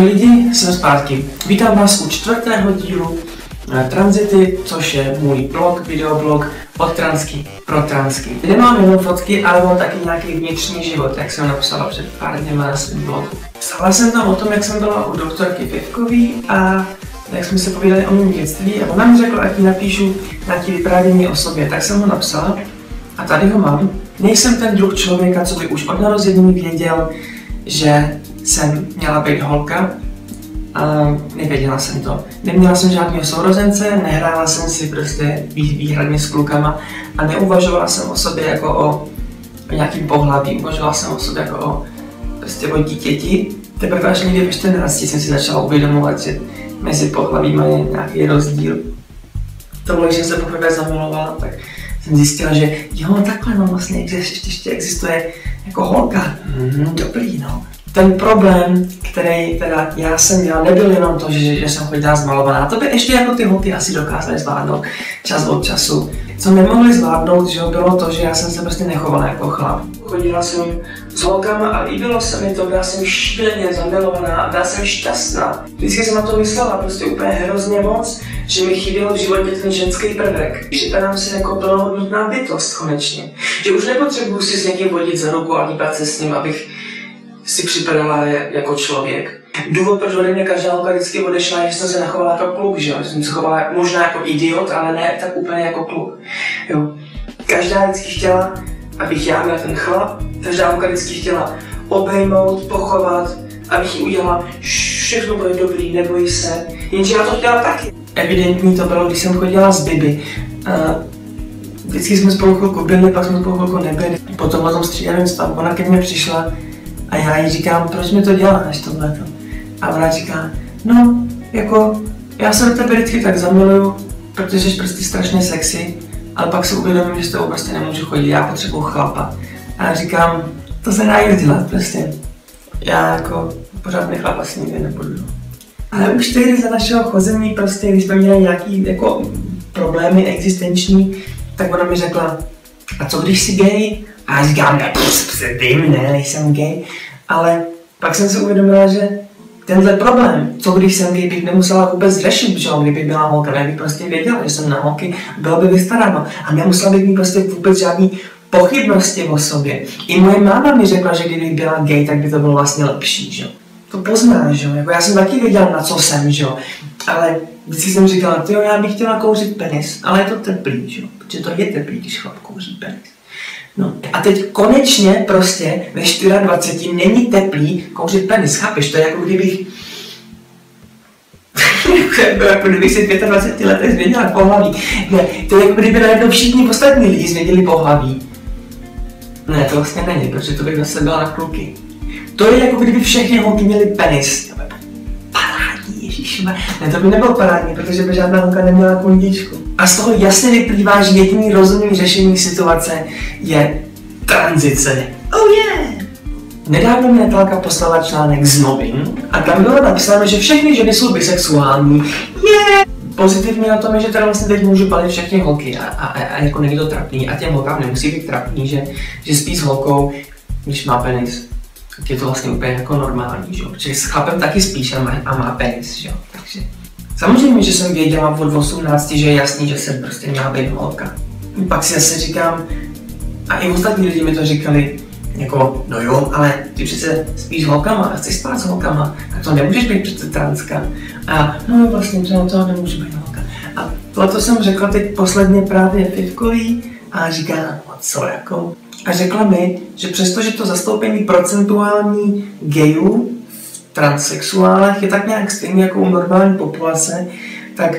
Ahoj lidi, jsem zpátky. Vítám vás u 4. dílu Tranzity, což je můj blog, videoblog od transky pro transky. Nemám jenom fotky, ale mám taky nějaký vnitřní život, jak jsem napsala před pár dněma na svém blogu. Psala jsem tam o tom, jak jsem byla u doktorky Pivkový a jak jsme se povídali o mém dětství a ona mi řekla, ať ji napíšu nějaké vyprávění o sobě, tak jsem ho napsala a tady ho mám. Nejsem ten druh člověka, co by už od narození věděl, že jsem měla být holka a nevěděla jsem to. Neměla jsem žádného sourozence, nehrála jsem si prostě výhradně s klukama a neuvažovala jsem o sobě jako o nějakým pohlaví, uvažovala jsem o sobě jako o dítěti. Teprve až někdy ve 14 jsem si začala uvědomovat, že mezi pohlavíma je nějaký rozdíl. To bylo, že jsem se poprvé zamilovala, tak jsem zjistila, že jo, takhle no vlastně ještě existuje jako holka. Dobrý no. Ten problém, který teda já jsem měla, nebyl jenom to, že jsem chodila zmalovaná. To by ještě jako ty holky asi dokázaly zvládnout čas od času. Co nemohli zvládnout, že bylo to, že já jsem se prostě nechovala jako chlap. Chodila jsem s holkama a líbilo se mi to, byla jsem šíleně zamilovaná a byla jsem šťastná. Vždycky jsem na to myslela prostě úplně hrozně moc, že mi chyběl v životě ten ženský prvek. Připadám si jako plnohodnotná bytost konečně. Že už nepotřebuju si s někým vodit za ruku a hýbat se s ním, abych si připadala jako člověk. Důvod, proč ode mě každá holka vždycky odešla, je, že jsem se nachovala jako kluk, že jo? Jsem se chovala možná jako idiot, ale ne tak úplně jako kluk. Jo. Každá vždycky chtěla, abych já měl ten chlap, každá holka vždycky chtěla obejmout, pochovat, abych jí udělala všechno bude dobrý, neboj se. Jenže já to chtěla taky. Evidentní to bylo, když jsem chodila s Bibi. Vždycky jsme spolu chvilku byli, pak jsme spolu chvilku nebyli. Potom o tom střídavém stavu, ona ke mně přišla a já jí říkám, proč mi to děláš tohleto? A ona říká, no, jako, já se do tebe vždycky tak zamiluju, protože jsi prostě strašně sexy, ale pak si uvědomím, že s tebou prostě nemůžu chodit, já potřebuji chlapa. A já říkám, to se dá jen dělat prostě. Já jako pořádný chlap asi nikdy nebudu. Ale už tehdy za našeho chození prostě, když jsme měli nějaký jako problémy existenční, tak ona mi řekla, a co když jsi gay? A já říkám, ne, nejsem gay. Ale pak jsem si uvědomila, že tenhle problém, co když jsem gay, bych nemusela vůbec řešit, že kdyby byla holka, ne bych prostě věděla, že jsem na holky, bylo by vystaráno. A nemusela bych mít prostě vůbec žádný pochybnosti o sobě. I moje máma mi řekla, že kdybych byla gay, tak by to bylo vlastně lepší, že? To poznáš, že? Jako já jsem taky věděla, na co jsem, že? Ale vždycky jsem říkala, tyjo, já bych chtěla kouřit penis, ale je to teplý, že? Protože to je teplý, když chlap kouří penis. No a teď konečně prostě ve 24 není teplý kouřit penis, chápeš? To je jako kdybych jako kdybych si 25 letech zvěděla pohlaví. Ne, to je jako kdyby najednou všichni ostatní lidi zvěděli pohlaví. Ne, to vlastně není, protože to bych zase byla na kluky. To je jako kdyby všechny holky měly penis. Parádní, ježišme. Ne, to by nebylo parádní, protože by žádná holka neměla kundičku. A z toho jasně vyplývá, že jediný rozumný řešení situace je tranzice. Oh yeah! Nedávno mi Natálka poslala článek z novin a tam bylo napsáno, že všechny ženy jsou bisexuální. Yeah! Pozitivní na tom je, že teda vlastně teď můžu balit všechny holky a jako není to trapný a těm holkám nemusí být trapný, že spí s holkou, když má penis. Tak je to vlastně úplně jako normální, že jo? Protože s chlapem taky spíš a má penis, že jo? Takže samozřejmě, že jsem věděla od 18, že je jasný, že jsem prostě měla být holka. Pak si zase říkám, a i ostatní lidi mi to říkali, jako, no jo, ale ty přece spíš s holkama a chceš spát s holkama, tak to nemůžeš být přece transka. A no vlastně to nemůže být holka. A tohle jsem řekla teď posledně právě Pivkový a říká, no co jako? A řekla mi, že přestože to zastoupení procentuální gayů v transsexuálech je tak nějak stejně jako u normální populace, tak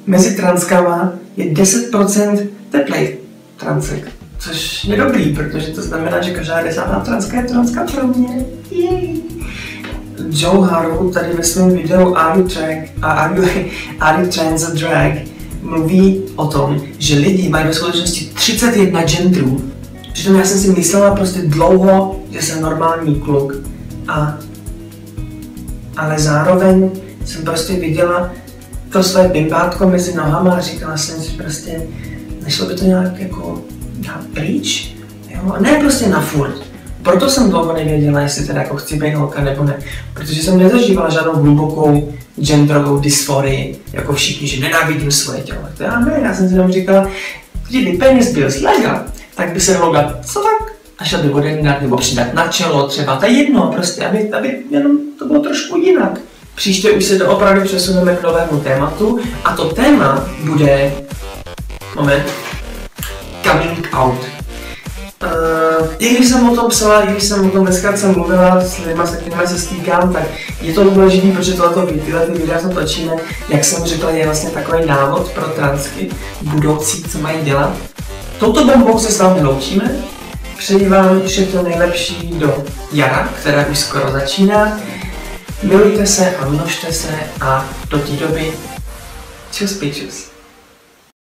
mezi transkama je 10% teplej transek. Což je dobrý, protože to znamená, že každá 10. transka je transka pro mě. Jej. Joe Harrow tady ve svém videu Are You Trans a Drag mluví o tom, že lidi mají ve skutečnosti 31 genderů. Přitom já jsem si myslela prostě dlouho, že jsem normální kluk. Ale zároveň jsem prostě viděla to své bimbátko mezi nohama a říkala jsem si prostě, nešlo by to nějak jako dát pryč? Jo? A ne prostě na furt. Proto jsem dlouho nevěděla, jestli teda jako chci být holka nebo ne, protože jsem nezažívala žádnou hlubokou genderovou dysforii, jako všichni, že nenávidím svoje tělo. To já jsem si jenom říkala, kdyby penis byl z lega, tak by se holka, co tak? A šel by odehnat nebo přidat na čelo třeba, to je jedno, prostě, aby jenom to bylo trošku jinak. Příště už se opravdu přesuneme k novému tématu a to téma bude, coming out. I když jsem o tom psala, i když jsem o tom dneska mluvila s lidmi, s kterými se stýkám, tak je to důležité, protože tyhle videa se točíme, jak jsem řekla, je vlastně takový návod pro transky budoucí, co mají dělat. Touto bombou se s vámi loučíme. Přeji vám všechno nejlepší do jara, které už skoro začíná. Milujte se a množte se a do té doby čus pičus.